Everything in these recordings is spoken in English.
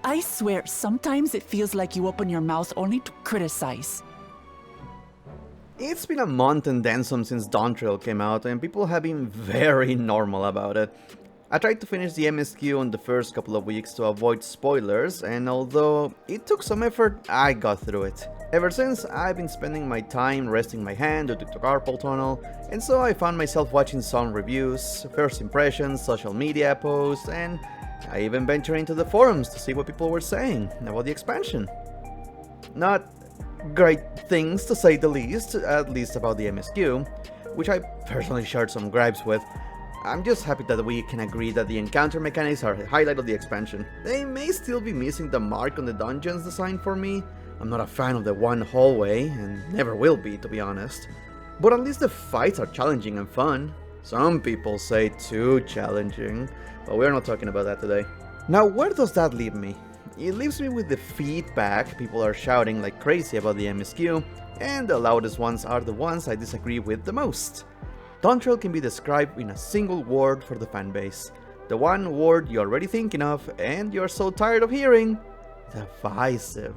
I swear, sometimes it feels like you open your mouth only to criticize. It's been a month and then some since Dawntrail came out, and people have been very normal about it. I tried to finish the MSQ in the first couple of weeks to avoid spoilers, and although it took some effort, I got through it. Ever since, I've been spending my time resting my hand due to the carpal tunnel, and so I found myself watching some reviews, first impressions, social media posts, and I even ventured into the forums to see what people were saying about the expansion. Not great things to say the least, at least about the MSQ, which I personally shared some gripes with. I'm just happy that we can agree that the encounter mechanics are the highlight of the expansion. They may still be missing the mark on the dungeons design for me. I'm not a fan of the one hallway, and never will be, to be honest. But at least the fights are challenging and fun. Some people say too challenging, but we're not talking about that today. Now, where does that leave me? It leaves me with the feedback. People are shouting like crazy about the MSQ, and the loudest ones are the ones I disagree with the most. Dawntrail can be described in a single word for the fanbase. The one word you're already thinking of, and you're so tired of hearing: divisive.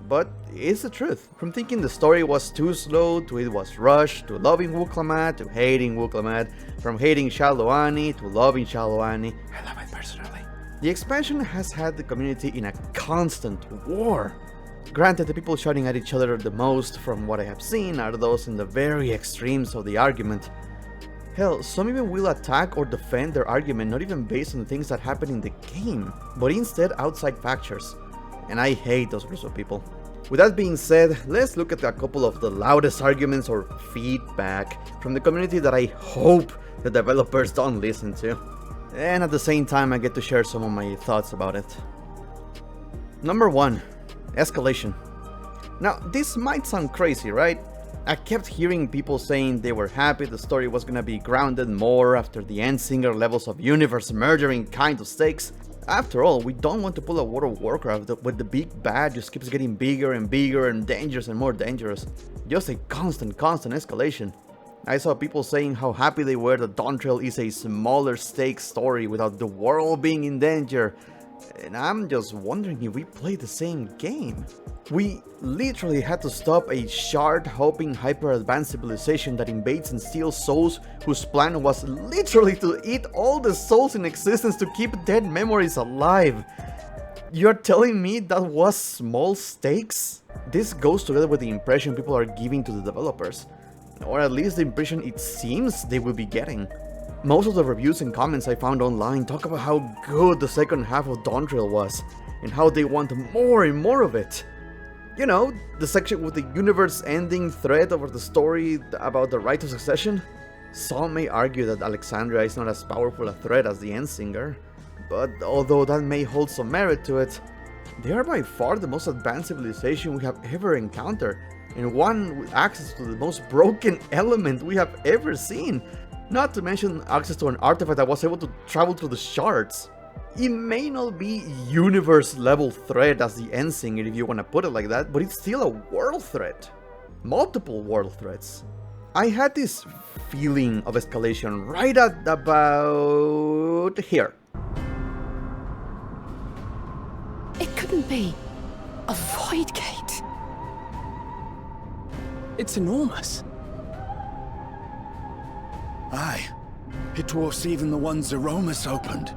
But it's the truth. From thinking the story was too slow, to it was rushed, to loving Wuk Lamat, to hating Wuk Lamat, from hating Shaloani to loving Shaloani. I love it personally. The expansion has had the community in a constant war. Granted, the people shouting at each other the most, from what I have seen, are those in the very extremes of the argument. Hell, some even will attack or defend their argument not even based on the things that happen in the game, but instead outside factors. And I hate those groups of people. With that being said, let's look at a couple of the loudest arguments or feedback from the community that I hope the developers don't listen to. And at the same time, I get to share some of my thoughts about it. Number 1. Escalation. Now, this might sound crazy, right? I kept hearing people saying they were happy the story was gonna be grounded more after the Endsinger levels of universe murdering kind of stakes. After all, we don't want to pull a World of Warcraft where the big bad just keeps getting bigger and bigger and dangerous and more dangerous. Just a constant escalation. I saw people saying how happy they were that Dawntrail is a smaller stakes story without the world being in danger. And I'm just wondering if we play the same game. We literally had to stop a shard-hopping hyper-advanced civilization that invades and steals souls, whose plan was literally to eat all the souls in existence to keep dead memories alive. You're telling me that was small stakes? This goes together with the impression people are giving to the developers. Or at least the impression it seems they will be getting. Most of the reviews and comments I found online talk about how good the second half of Dawntrail was, and how they want more and more of it. You know, the section with the universe-ending thread over the story about the right of succession? Some may argue that Alexandria is not as powerful a threat as the Endsinger, but although that may hold some merit to it, they are by far the most advanced civilization we have ever encountered, and one with access to the most broken element we have ever seen. Not to mention access to an artifact that was able to travel through the shards. It may not be universe-level threat as the Endsinger if you want to put it like that, but it's still a world threat. Multiple world threats. I had this feeling of escalation right at about here. It couldn't be a void gate. It's enormous. Aye, it dwarfs even the one Zeromus opened.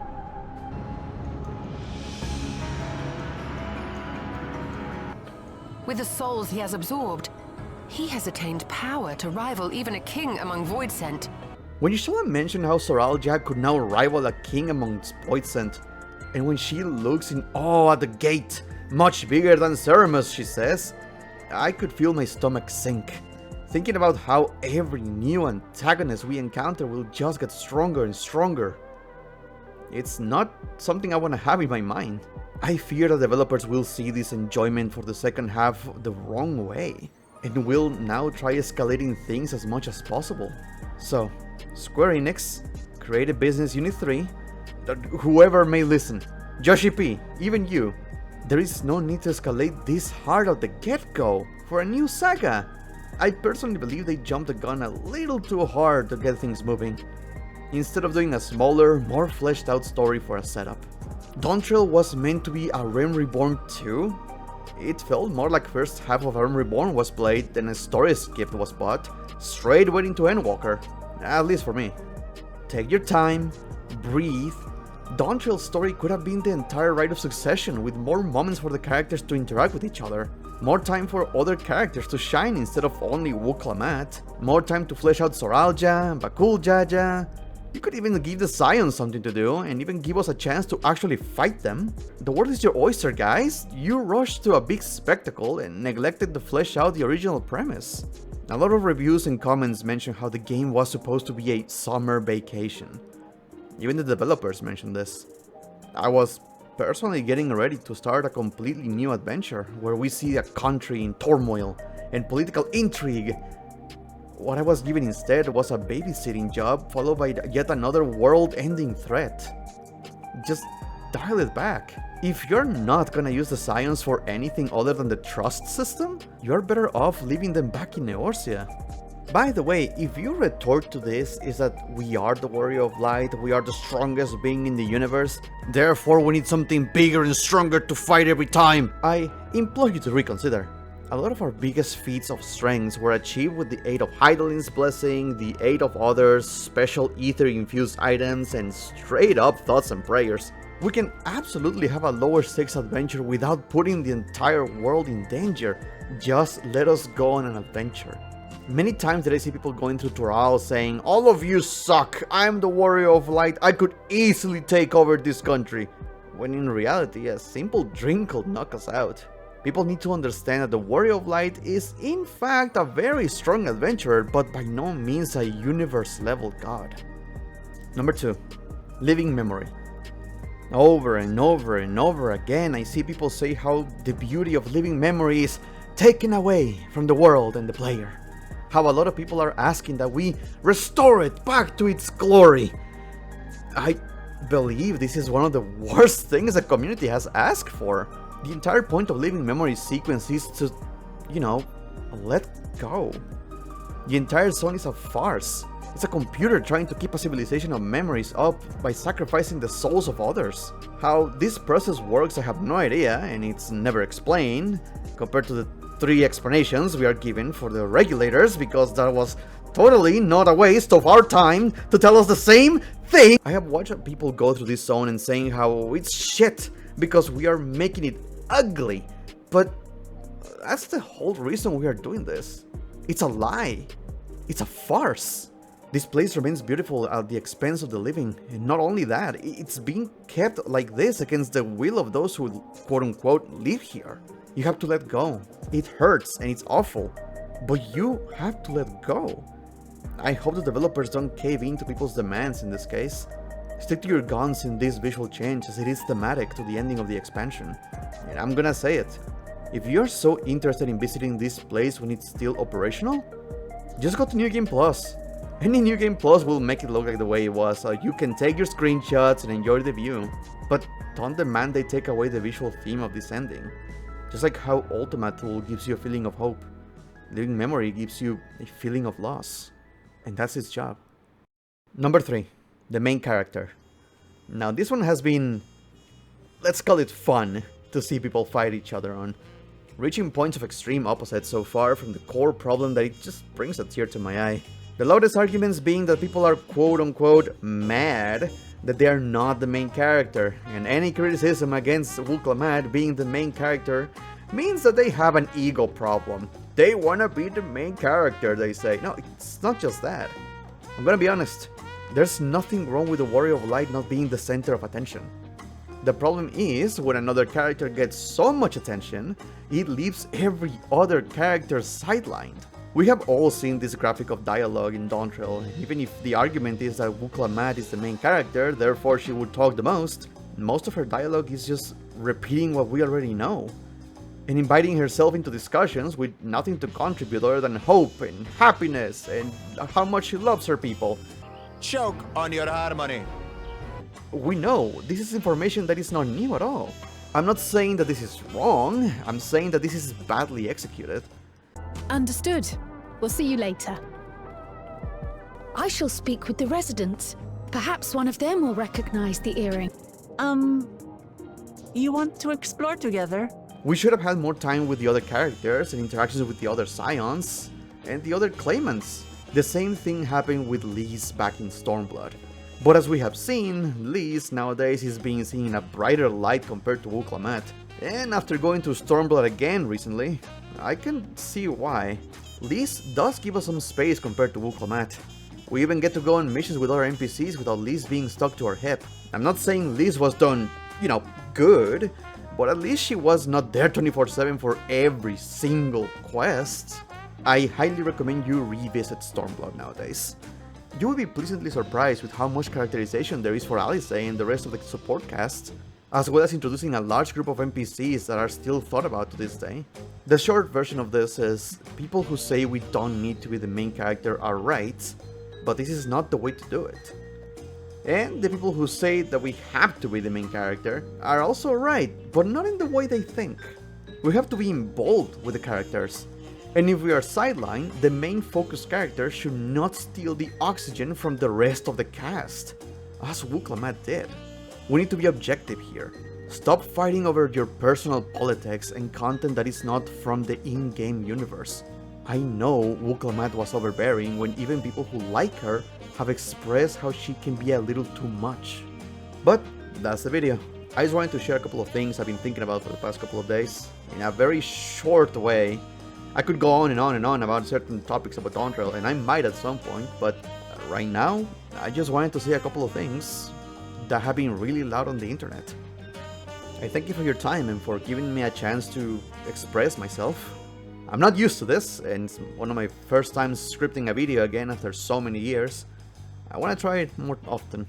With the souls he has absorbed, he has attained power to rival even a king among Voidsent. When Yshela mentioned how Zoraal Ja could now rival a king amongst Voidsent, and when she looks in awe at the gate, much bigger than Zeromus, she says, I could feel my stomach sink. Thinking about how every new antagonist we encounter will just get stronger and stronger. It's not something I want to have in my mind. I fear that developers will see this enjoyment for the second half the wrong way, and will now try escalating things as much as possible. So, Square Enix, Creative Business Unit 3, whoever may listen, Joshi P, even you, there is no need to escalate this hard at the get-go for a new saga. I personally believe they jumped the gun a little too hard to get things moving, instead of doing a smaller, more fleshed out story for a setup. Dawntrail was meant to be a Realm Reborn 2. It felt more like first half of Realm Reborn was played than a story skip was bought, straight waiting to Endwalker, at least for me. Take your time, breathe. Dawntrail's story could have been the entire Rite of Succession with more moments for the characters to interact with each other, more time for other characters to shine instead of only Wuk Lamat, more time to flesh out Zoraal Ja and Jaja. You could even give the Scions something to do, and even give us a chance to actually fight them. The world is your oyster, guys. You rushed to a big spectacle and neglected to flesh out the original premise. A lot of reviews and comments mention how the game was supposed to be a summer vacation. Even the developers mentioned this. I was personally getting ready to start a completely new adventure, where we see a country in turmoil and political intrigue. What I was given instead was a babysitting job, followed by yet another world-ending threat. Just dial it back. If you're not gonna use the Scions for anything other than the trust system, you're better off leaving them back in Eorzea. By the way, if your retort to this is that we are the Warrior of Light, we are the strongest being in the universe, therefore we need something bigger and stronger to fight every time, I implore you to reconsider. A lot of our biggest feats of strength were achieved with the aid of Hydaelyn's blessing, the aid of others, special ether-infused items, and straight-up thoughts and prayers. We can absolutely have a lower stakes adventure without putting the entire world in danger. Just let us go on an adventure. Many times did I see people going through Zoraal saying, "All of you suck, I'm the Warrior of Light, I could easily take over this country." When in reality, a simple drink could knock us out. People need to understand that the Warrior of Light is in fact a very strong adventurer, but by no means a universe-level god. Number 2. Living Memory. Over and over and over again, I see people say how the beauty of living memory is taken away from the world and the player. How a lot of people are asking that we restore it back to its glory. I believe this is one of the worst things the community has asked for. The entire point of living memory sequence is to, let go. The entire zone is a farce. It's a computer trying to keep a civilization of memories up by sacrificing the souls of others. How this process works, I have no idea, and it's never explained, compared to the 3 explanations we are given for the regulators, because that was totally not a waste of our time to tell us the same thing. I have watched people go through this zone and saying how it's shit because we are making it ugly, but that's the whole reason we are doing this. It's a lie. It's a farce. This place remains beautiful at the expense of the living, and not only that, it's being kept like this against the will of those who quote-unquote live here. You have to let go. It hurts and it's awful, but you have to let go. I hope the developers don't cave in to people's demands in this case. Stick to your guns in this visual change, as it is thematic to the ending of the expansion. And I'm gonna say it. If you're so interested in visiting this place when it's still operational, just go to New Game Plus. Any New Game Plus will make it look like the way it was, so you can take your screenshots and enjoy the view. But don't demand they take away the visual theme of this ending. Just like how Ultimate Tool gives you a feeling of hope, Living Memory gives you a feeling of loss. And that's its job. Number 3. The main character. Now this one has been, let's call it fun, to see people fight each other on. Reaching points of extreme opposite so far from the core problem that it just brings a tear to my eye. The loudest arguments being that people are quote-unquote mad that they are not the main character, and any criticism against Wuk Lamat being the main character means that they have an ego problem. They wanna be the main character, they say. No, it's not just that. I'm gonna be honest. There's nothing wrong with the Warrior of Light not being the center of attention. The problem is, when another character gets so much attention, it leaves every other character sidelined. We have all seen this graphic of dialogue in Dawntrail, even if the argument is that Wuk Lamat is the main character, therefore she would talk the most of her dialogue is just repeating what we already know, and inviting herself into discussions with nothing to contribute other than hope and happiness and how much she loves her people. Choke on your harmony. We know this is information that is not new at all. I'm not saying that this is wrong, I'm saying that this is badly executed. Understood. We'll see you later. I shall speak with the residents. Perhaps one of them will recognize the earring. you want to explore together. We should have had more time with the other characters and interactions with the other Scions and the other claimants. The same thing happened with Lys back in Stormblood. But as we have seen, Lys nowadays is being seen in a brighter light compared to Wuk Lamat. And after going to Stormblood again recently, I can see why. Lys does give us some space compared to Wuk Lamat. We even get to go on missions with other NPCs without Lys being stuck to her hip. I'm not saying Lys was done, good, but at least she was not there 24/7 for every single quest. I highly recommend you revisit Stormblood nowadays. You will be pleasantly surprised with how much characterization there is for Alice and the rest of the support cast, as well as introducing a large group of NPCs that are still thought about to this day. The short version of this is, people who say we don't need to be the main character are right, but this is not the way to do it. And the people who say that we have to be the main character are also right, but not in the way they think. We have to be involved with the characters. And if we are sidelined, the main focus character should not steal the oxygen from the rest of the cast, as Wuk Lamat did. We need to be objective here. Stop fighting over your personal politics and content that is not from the in-game universe. I know Wuk Lamat was overbearing when even people who like her have expressed how she can be a little too much. But that's the video. I just wanted to share a couple of things I've been thinking about for the past couple of days in a very short way. I could go on and on and on about certain topics about Dawntrail, and I might at some point, but right now, I just wanted to say a couple of things that have been really loud on the internet. I thank you for your time and for giving me a chance to express myself. I'm not used to this, and it's one of my first times scripting a video again after so many years. I want to try it more often,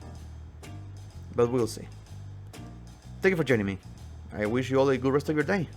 but we'll see. Thank you for joining me. I wish you all a good rest of your day.